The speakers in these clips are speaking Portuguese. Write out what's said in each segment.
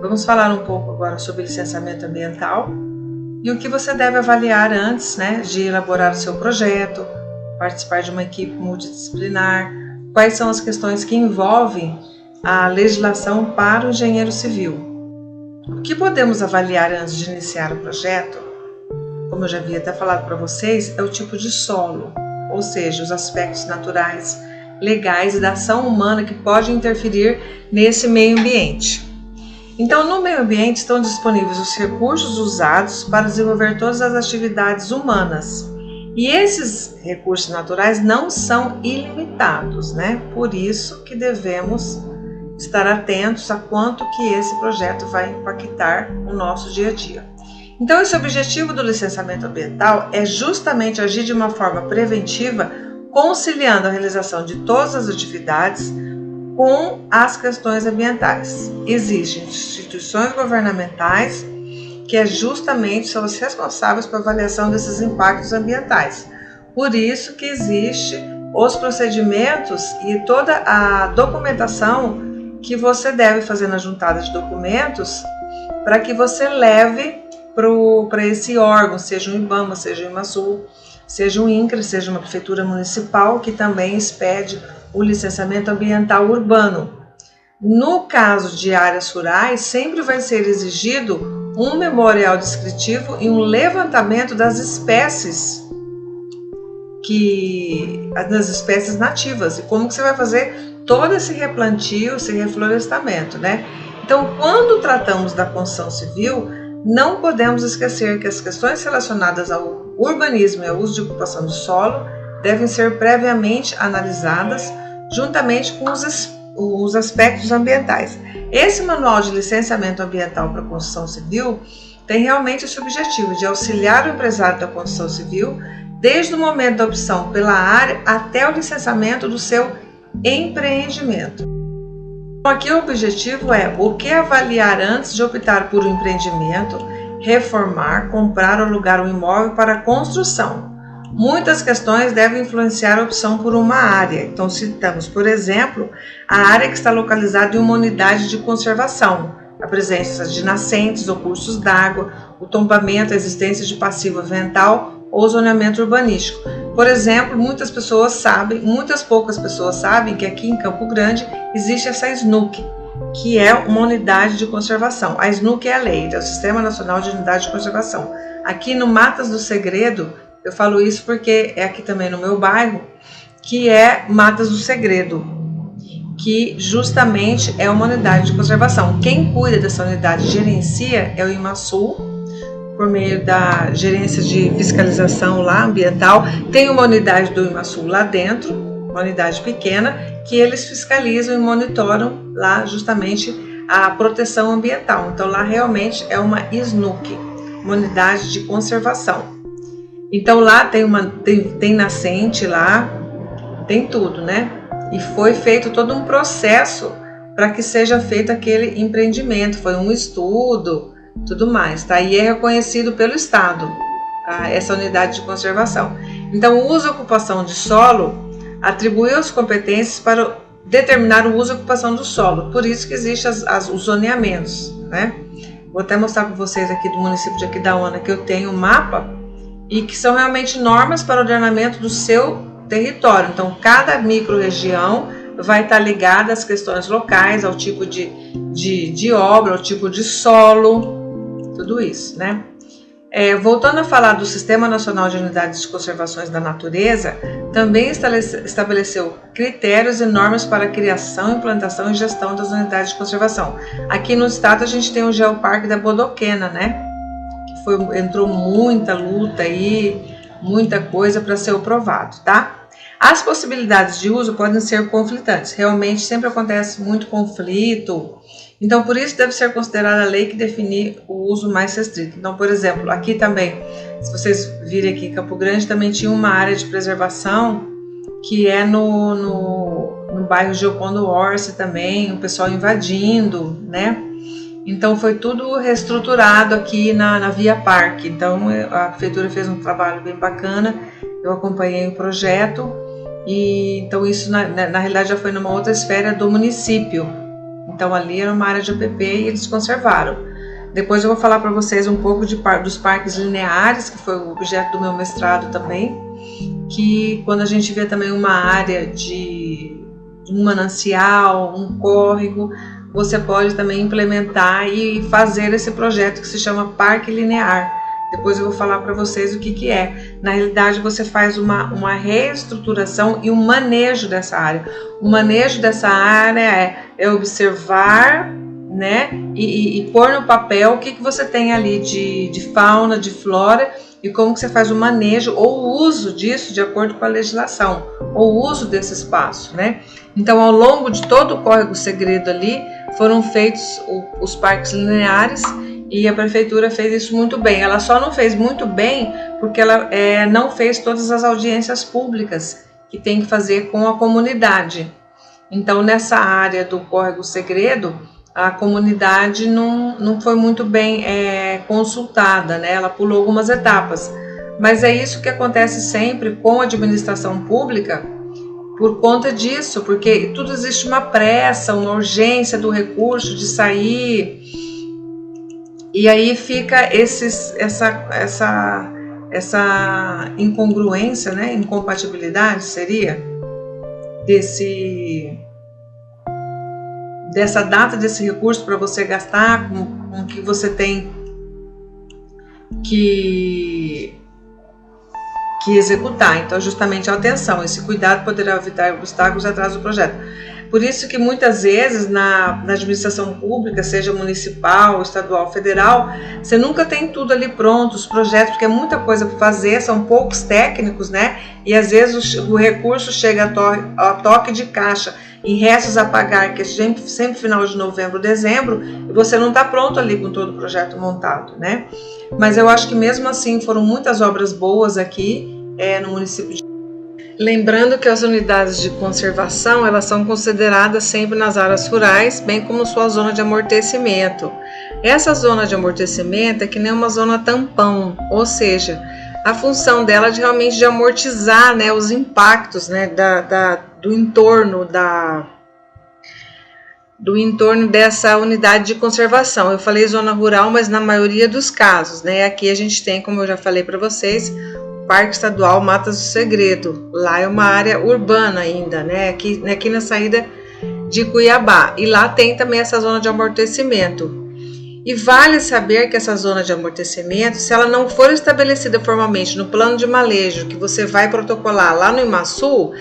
Vamos falar um pouco agora sobre licenciamento ambiental e o que você deve avaliar antes, né, de elaborar o seu projeto, participar de uma equipe multidisciplinar, quais são as questões que envolvem a legislação para o engenheiro civil. O que podemos avaliar antes de iniciar o projeto, como eu já havia até falado para vocês, é o tipo de solo, ou seja, os aspectos naturais, legais e da ação humana que pode interferir nesse meio ambiente. Então, no meio ambiente estão disponíveis os recursos usados para desenvolver todas as atividades humanas. E esses recursos naturais não são ilimitados, né? Por isso que devemos estar atentos a quanto que esse projeto vai impactar o nosso dia a dia. Então, esse objetivo do licenciamento ambiental é justamente agir de uma forma preventiva, conciliando a realização de todas as atividades com as questões ambientais. Existem instituições governamentais que justamente são as responsáveis pela avaliação desses impactos ambientais. Por isso que existe os procedimentos e toda a documentação que você deve fazer na juntada de documentos para que você leve para esse órgão, seja o IBAMA, seja o IMASU, seja o INCRA, seja uma prefeitura municipal que também expede o licenciamento ambiental urbano. No caso de áreas rurais, sempre vai ser exigido um memorial descritivo e um levantamento das espécies das espécies nativas e como que você vai fazer todo esse replantio, esse reflorestamento, né? Então, quando tratamos da construção civil, não podemos esquecer que as questões relacionadas ao urbanismo e ao uso de ocupação do solo devem ser previamente analisadas juntamente com os aspectos ambientais. Esse manual de licenciamento ambiental para a construção civil tem realmente esse objetivo de auxiliar o empresário da construção civil desde o momento da opção pela área até o licenciamento do seu empreendimento. Aqui o objetivo é o que avaliar antes de optar por um empreendimento, reformar, comprar ou alugar um imóvel para construção. Muitas questões devem influenciar a opção por uma área. Então citamos, por exemplo, a área que está localizada em uma unidade de conservação, a presença de nascentes ou cursos d'água, o tombamento, a existência de passivo ambiental ou zoneamento urbanístico. Por exemplo, muitas poucas pessoas sabem que aqui em Campo Grande existe essa SNUC, que é uma unidade de conservação. A SNUC é a lei, é o Sistema Nacional de Unidade de Conservação. Aqui no Matas do Segredo, eu falo isso porque é aqui também no meu bairro, que é Matas do Segredo, que justamente é uma unidade de conservação. Quem cuida dessa unidade, gerencia, é o IMASU, por meio da gerência de fiscalização lá, ambiental. Tem uma unidade do IMASU lá dentro, uma unidade pequena, que eles fiscalizam e monitoram lá justamente a proteção ambiental. Então lá realmente é uma SNUC, uma unidade de conservação. Então lá tem nascente lá, tem tudo, né? E foi feito todo um processo para que seja feito aquele empreendimento, foi um estudo, tudo mais, tá? E é reconhecido pelo Estado, tá? Essa unidade de conservação. Então, o uso e ocupação de solo atribuiu as competências para determinar o uso e ocupação do solo. Por isso que existem os zoneamentos, né? Vou até mostrar para vocês aqui do município de Aquidauana que eu tenho um mapa e que são realmente normas para o ordenamento do seu território. Então, cada micro-região vai estar ligada às questões locais, ao tipo de obra, ao tipo de solo, tudo isso, né? Voltando a falar do Sistema Nacional de Unidades de Conservações da Natureza, também estabeleceu critérios e normas para a criação, implantação e gestão das unidades de conservação. Aqui no estado a gente tem o Geoparque da Bodoquena, né? Que entrou muita luta aí, muita coisa para ser aprovado, tá? As possibilidades de uso podem ser conflitantes, realmente sempre acontece muito conflito, então por isso deve ser considerada a lei que definir o uso mais restrito. Então, por exemplo, aqui também, se vocês virem aqui em Campo Grande, também tinha uma área de preservação que é no bairro Giocondo Orsi também, o pessoal invadindo, né? Então foi tudo reestruturado aqui na Via Parque, então a prefeitura fez um trabalho bem bacana, eu acompanhei o projeto. E então isso na realidade já foi numa outra esfera do município, Então ali era uma área de APP e eles conservaram. Depois eu vou falar para vocês um pouco dos parques lineares, que foi o objeto do meu mestrado também, que quando a gente vê também uma área de um manancial, um córrego, você pode também implementar e fazer esse projeto que se chama Parque Linear. Depois eu vou falar para vocês o que é. Na realidade, você faz uma reestruturação e um manejo dessa área. O manejo dessa área é observar, né, e pôr no papel o que você tem ali de fauna, de flora, e como que você faz o manejo ou o uso disso de acordo com a legislação, ou o uso desse espaço, né? Então, ao longo de todo o Córrego Segredo ali, foram feitos os parques lineares, e a prefeitura fez isso muito bem. Ela só não fez muito bem porque ela não fez todas as audiências públicas que tem que fazer com a comunidade. Então, nessa área do Córrego Segredo, a comunidade não foi muito bem consultada, né? Ela pulou algumas etapas. Mas é isso que acontece sempre com a administração pública, por conta disso, porque tudo existe uma pressa, uma urgência do recurso de sair, e aí fica essa incongruência, né? Incompatibilidade seria dessa data desse recurso para você gastar com o que você tem que executar. Então, justamente a atenção, esse cuidado poderá evitar obstáculos atrás do projeto. Por isso que muitas vezes na administração pública, seja municipal, estadual, federal, você nunca tem tudo ali pronto, os projetos, porque é muita coisa para fazer, são poucos técnicos, né? E às vezes o recurso chega a toque de caixa, em restos a pagar, que é sempre final de novembro, dezembro, e você não está pronto ali com todo o projeto montado, né? Mas eu acho que mesmo assim foram muitas obras boas aqui no município de... Lembrando que as unidades de conservação, elas são consideradas sempre nas áreas rurais, bem como sua zona de amortecimento. Essa zona de amortecimento é que nem uma zona tampão, ou seja, a função dela é realmente de amortizar, né, os impactos, né, do entorno dessa unidade de conservação. Eu falei zona rural, mas na maioria dos casos, né, aqui a gente tem, como eu já falei para vocês, Parque Estadual Matas do Segredo. Lá é uma área urbana ainda, né? Aqui na saída de Cuiabá. E lá tem também essa zona de amortecimento. E vale saber que essa zona de amortecimento, se ela não for estabelecida formalmente no plano de manejo que você vai protocolar lá no IMASU,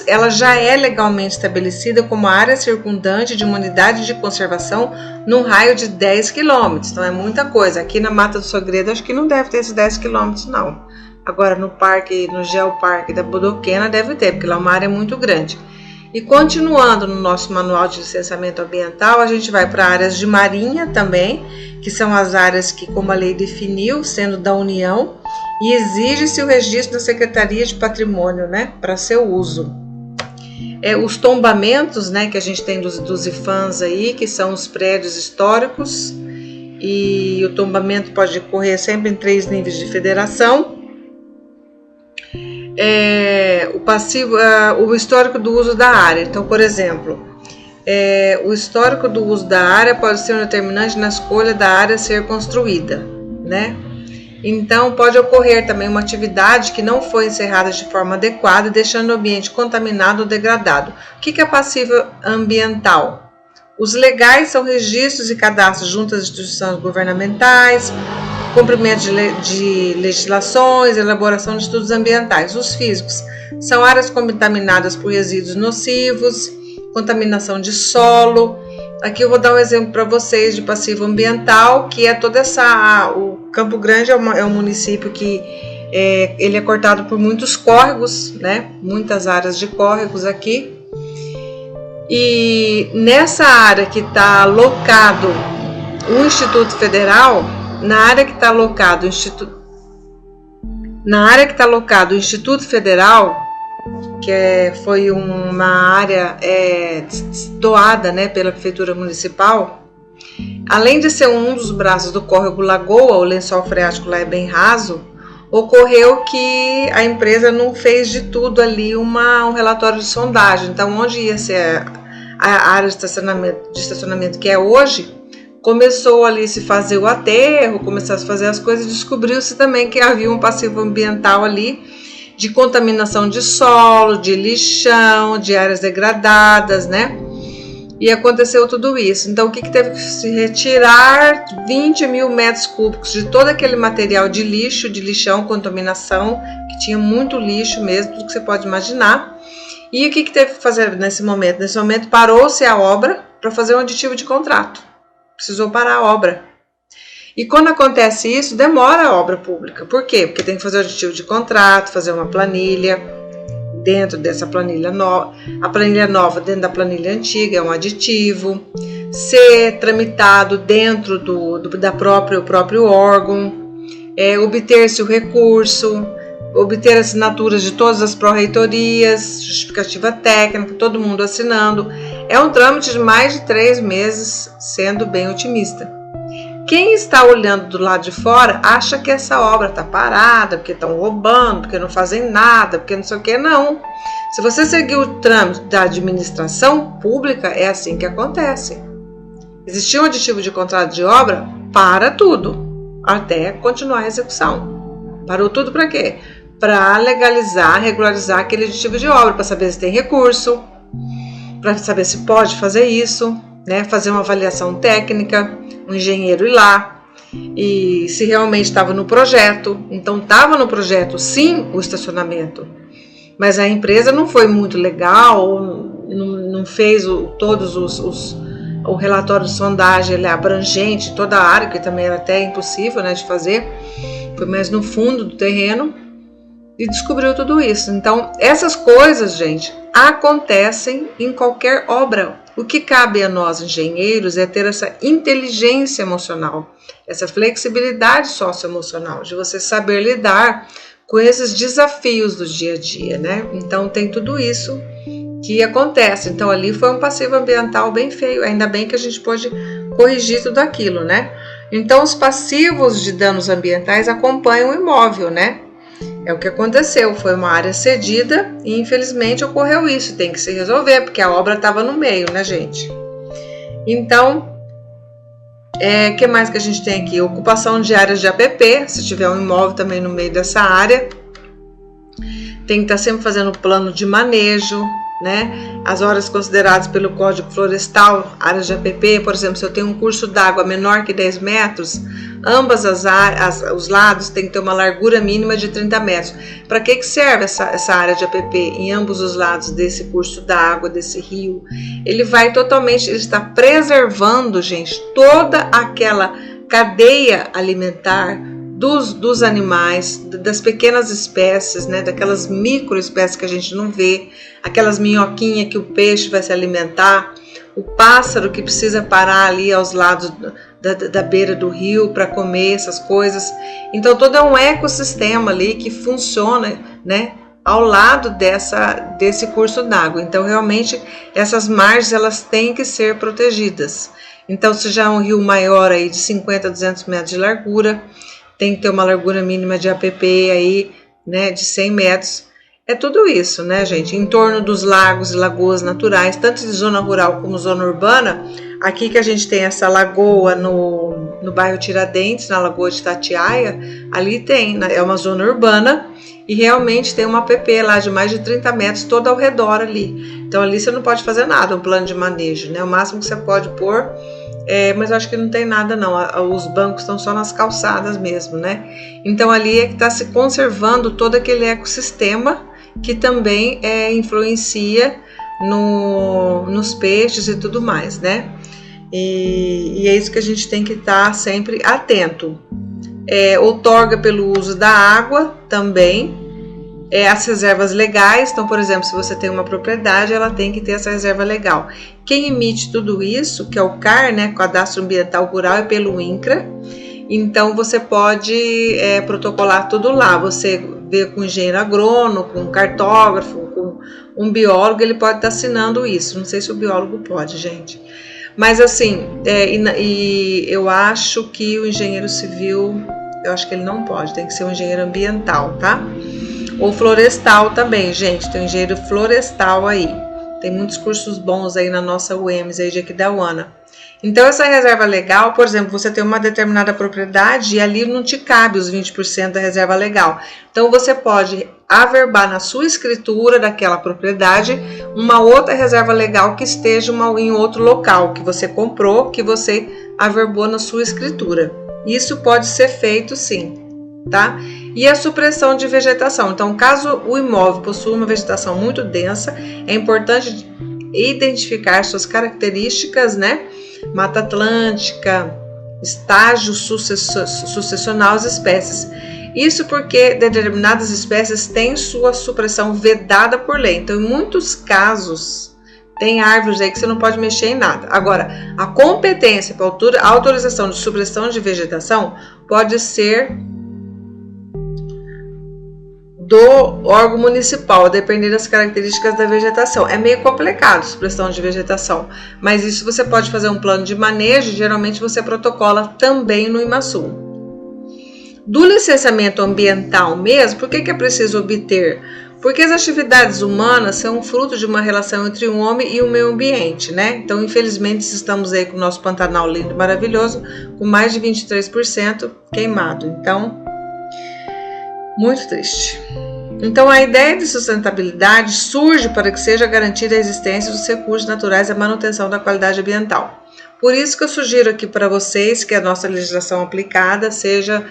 ela já é legalmente estabelecida como área circundante de uma unidade de conservação num raio de 10 km. Então é muita coisa. Aqui na Mata do Segredo, acho que não deve ter esses 10 km, não. Agora no Geoparque da Bodoquena deve ter, porque lá é uma área muito grande. E continuando no nosso manual de licenciamento ambiental, a gente vai para áreas de marinha também, que são as áreas que, como a lei definiu, sendo da União, e exige-se o registro da Secretaria de Patrimônio, né, para seu uso. Os tombamentos, né, que a gente tem dos IFAMs aí, que são os prédios históricos, e o tombamento pode ocorrer sempre em 3 níveis de federação. O histórico do uso da área. Então, por exemplo, o histórico do uso da área pode ser um determinante na escolha da área a ser construída, né? Então, pode ocorrer também uma atividade que não foi encerrada de forma adequada, deixando o ambiente contaminado ou degradado. O que é passivo ambiental? Os legais são registros e cadastros junto às instituições governamentais, cumprimento de legislações, elaboração de estudos ambientais. Os físicos são áreas contaminadas por resíduos nocivos, contaminação de solo. Aqui eu vou dar um exemplo para vocês de passivo ambiental, que é toda o Campo Grande é um município que ele é cortado por muitos córregos, né? Muitas áreas de córregos aqui. E nessa área que está alocado o Instituto Federal, na área que está alocado o Instituto Federal, que foi uma área doada, né, pela Prefeitura Municipal, além de ser um dos braços do córrego Lagoa, o lençol freático lá é bem raso, ocorreu que a empresa não fez de tudo ali um relatório de sondagem. Então, onde ia ser a área de estacionamento que é hoje, começou ali a se fazer o aterro, começou a se fazer as coisas, descobriu-se também que havia um passivo ambiental ali de contaminação de solo, de lixão, de áreas degradadas, né? E aconteceu tudo isso. Então, o que teve que se retirar? 20 mil metros cúbicos de todo aquele material de lixo, de lixão, contaminação, que tinha muito lixo mesmo, tudo que você pode imaginar. E o que teve que fazer nesse momento? Nesse momento, parou-se a obra para fazer um aditivo de contrato. Precisou parar a obra. E quando acontece isso, demora a obra pública. Por quê? Porque tem que fazer o aditivo de contrato, fazer uma planilha. Dentro dessa planilha nova, a planilha nova dentro da planilha antiga é um aditivo, ser tramitado dentro do próprio órgão, obter-se o recurso, obter assinaturas de todas as pró-reitorias, justificativa técnica, todo mundo assinando. É um trâmite de mais de 3 meses, sendo bem otimista. Quem está olhando do lado de fora acha que essa obra está parada, porque estão roubando, porque não fazem nada, porque não sei o que. Não. Se você seguir o trâmite da administração pública, é assim que acontece. Existia um aditivo de contrato de obra, para tudo, até continuar a execução. Parou tudo para quê? Para legalizar, regularizar aquele aditivo de obra, para saber se tem recurso, para saber se pode fazer isso, né? Fazer uma avaliação técnica, um engenheiro ir lá, e se realmente estava no projeto. Então estava no projeto sim o estacionamento, mas a empresa não foi muito legal, não fez o relatório de sondagem, ele é abrangente, toda a área, que também era até impossível, né, de fazer, foi mais no fundo do terreno, e descobriu tudo isso. Então essas coisas, gente, acontecem em qualquer obra. O que cabe a nós, engenheiros, é ter essa inteligência emocional, essa flexibilidade socioemocional, de você saber lidar com esses desafios do dia a dia, né? Então tem tudo isso que acontece. Então ali foi um passivo ambiental bem feio, ainda bem que a gente pôde corrigir tudo aquilo, né? Então os passivos de danos ambientais acompanham o imóvel, né? É o que aconteceu, foi uma área cedida e infelizmente ocorreu isso, tem que se resolver, porque a obra estava no meio, né, gente? Então, o que mais que a gente tem aqui? Ocupação de áreas de APP, se tiver um imóvel também no meio dessa área, tem que estar sempre fazendo plano de manejo, né? As horas consideradas pelo Código Florestal, áreas de APP, por exemplo, se eu tenho um curso d'água menor que 10 metros, ambas os lados tem que ter uma largura mínima de 30 metros. Para que serve essa área de APP em ambos os lados desse curso d'água, desse rio? Ele está preservando, gente, toda aquela cadeia alimentar dos animais, das pequenas espécies, né, daquelas microespécies que a gente não vê, aquelas minhoquinhas que o peixe vai se alimentar, o pássaro que precisa parar ali aos lados da beira do rio para comer essas coisas. Então todo é um ecossistema ali que funciona, né, ao lado desse curso d'água. Então realmente essas margens elas têm que ser protegidas. Então se já é um rio maior aí de 50 a 200 metros de largura, tem que ter uma largura mínima de APP aí, né, de 100 metros. É tudo isso, né, gente? Em torno dos lagos e lagoas naturais, tanto de zona rural como zona urbana. Aqui que a gente tem essa lagoa no bairro Tiradentes, na Lagoa de Itatiaia, ali tem, é uma zona urbana e realmente tem uma APP lá de mais de 30 metros todo ao redor ali. Então ali você não pode fazer nada, um plano de manejo, né? O máximo que você pode pôr, mas eu acho que não tem nada não, os bancos estão só nas calçadas mesmo, né? Então ali é que está se conservando todo aquele ecossistema que também influencia nos peixes e tudo mais, né? E é isso que a gente tem que estar sempre atento. Outorga pelo uso da água também, as reservas legais. Então, por exemplo, se você tem uma propriedade, ela tem que ter essa reserva legal. Quem emite tudo isso, que é o CAR, né, Cadastro Ambiental Rural, é pelo INCRA. Então você pode protocolar tudo lá, você vê com um engenheiro agrônomo, com um cartógrafo, com um biólogo, ele pode estar assinando isso. Não sei se o biólogo pode, gente. Mas assim, e eu acho que o engenheiro civil, eu acho que ele não pode, tem que ser um engenheiro ambiental, tá? Ou florestal também, gente, tem um engenheiro florestal aí. Tem muitos cursos bons aí na nossa UEMS aí de Aquidauana. Então essa reserva legal, por exemplo, você tem uma determinada propriedade e ali não te cabe os 20% da reserva legal. Então você pode averbar na sua escritura daquela propriedade uma outra reserva legal que esteja em outro local, que você comprou, que você averbou na sua escritura. Isso pode ser feito sim, tá? E a supressão de vegetação. Então, caso o imóvel possua uma vegetação muito densa, é importante identificar suas características, né? Mata Atlântica, estágio sucessional às espécies. Isso porque determinadas espécies têm sua supressão vedada por lei. Então, em muitos casos, tem árvores aí que você não pode mexer em nada. Agora, a competência para a autorização de supressão de vegetação pode ser do órgão municipal, a depender das características da vegetação. É meio complicado supressão de vegetação, mas isso você pode fazer um plano de manejo, geralmente você protocola também no IMASU. Do licenciamento ambiental mesmo, por que é preciso obter? Porque as atividades humanas são fruto de uma relação entre o homem e o meio ambiente, né? Então, infelizmente, estamos aí com o nosso Pantanal lindo e maravilhoso, com mais de 23% queimado. Então, muito triste. Então, a ideia de sustentabilidade surge para que seja garantida a existência dos recursos naturais e a manutenção da qualidade ambiental. Por isso que eu sugiro aqui para vocês que a nossa legislação aplicada seja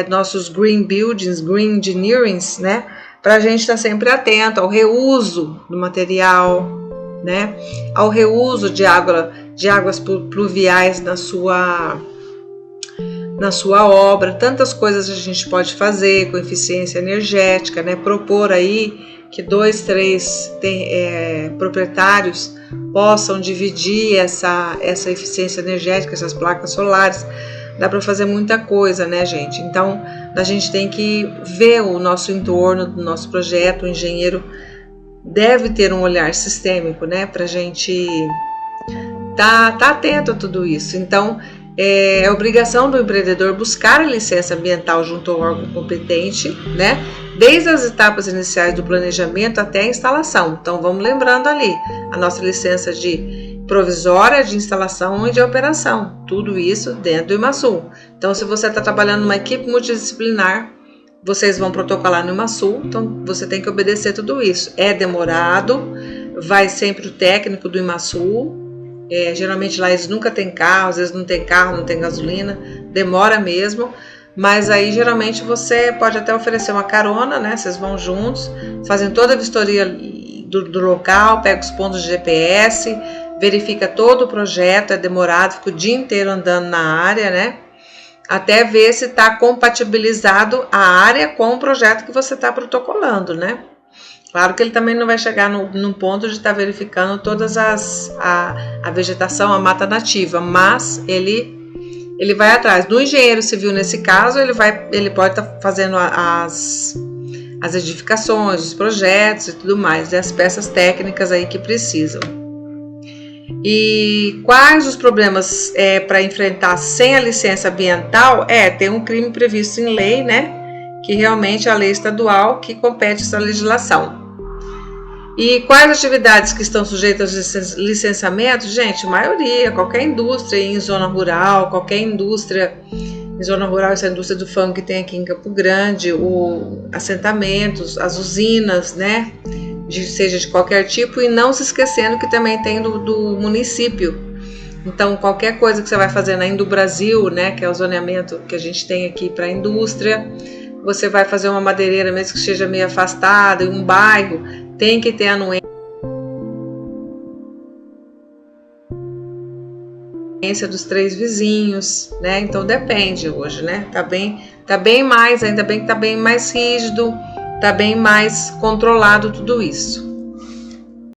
nossos green buildings, green engineering, né? Para a gente estar sempre atento ao reuso do material, né? Ao reuso de águas pluviais na sua obra. Tantas coisas a gente pode fazer com eficiência energética, né? Propor aí que 2, 3 proprietários possam dividir essa eficiência energética, essas placas solares. Dá para fazer muita coisa, né, gente? Então, a gente tem que ver o nosso entorno do nosso projeto. O engenheiro deve ter um olhar sistêmico, né? Para a gente tá atento a tudo isso. Então, é obrigação do empreendedor buscar a licença ambiental junto ao órgão competente, né? Desde as etapas iniciais do planejamento até a instalação. Então, vamos lembrando ali a nossa licença provisória de instalação e de operação. Tudo isso dentro do IMASU. Então, se você está trabalhando numa equipe multidisciplinar, vocês vão protocolar no IMASU. Então, você tem que obedecer tudo isso. É demorado, vai sempre o técnico do IMASU. Geralmente lá eles nunca têm carro, às vezes não tem carro, não tem gasolina, demora mesmo, mas aí geralmente você pode até oferecer uma carona, né? Vocês vão juntos, fazem toda a vistoria do local, pega os pontos de GPS, verifica todo o projeto, é demorado, fica o dia inteiro andando na área, né? Até ver se está compatibilizado a área com o projeto que você está protocolando, né? Claro que ele também não vai chegar num ponto de estar verificando todas a vegetação, a mata nativa, mas ele vai atrás. Do engenheiro civil, nesse caso, ele pode estar fazendo as edificações, os projetos e tudo mais, e as peças técnicas aí que precisam. E quais os problemas para enfrentar sem a licença ambiental? Tem um crime previsto em lei, né? Que realmente é a lei estadual que compete essa legislação. E quais atividades que estão sujeitas a licenciamento? Gente, maioria, qualquer indústria em zona rural, em zona rural, essa indústria do fango que tem aqui em Campo Grande, assentamentos, as usinas, né? Seja de qualquer tipo, e não se esquecendo que também tem do município. Então, qualquer coisa que você vai fazer na Indubrasil, né? Que é o zoneamento que a gente tem aqui para a indústria, você vai fazer uma madeireira, mesmo que esteja meio afastada, em um bairro, tem que ter anuência dos 3 vizinhos, né? Então depende hoje, né? Tá bem mais, ainda bem que tá bem mais rígido, tá bem mais controlado tudo isso.